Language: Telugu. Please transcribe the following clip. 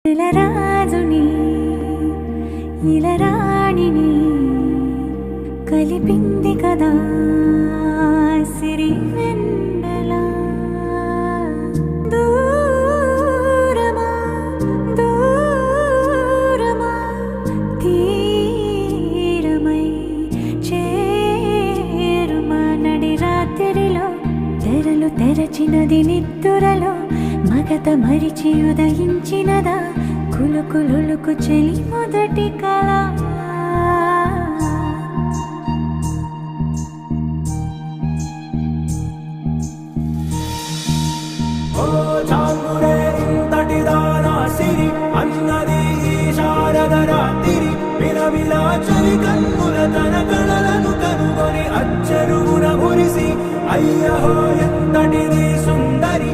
రాజుని ఇలరాణిని కలిపింది కదా సిరి వెన్నెల దూరమా దూరమా తీరమై చేరుమా నడి రాత్రిలో తెరలు తెరచినది నిద్దురలో మగత మరిచి ఉదయించినదా కులుకులుకు చెలి మొదటి కళ అన్నది శారద రాత్రి విలవిలా చలి కన్నుల తన కళలను కనుగొని అచ్చరువున మురిసి అయ్యహో ఎంతటిది సుందరి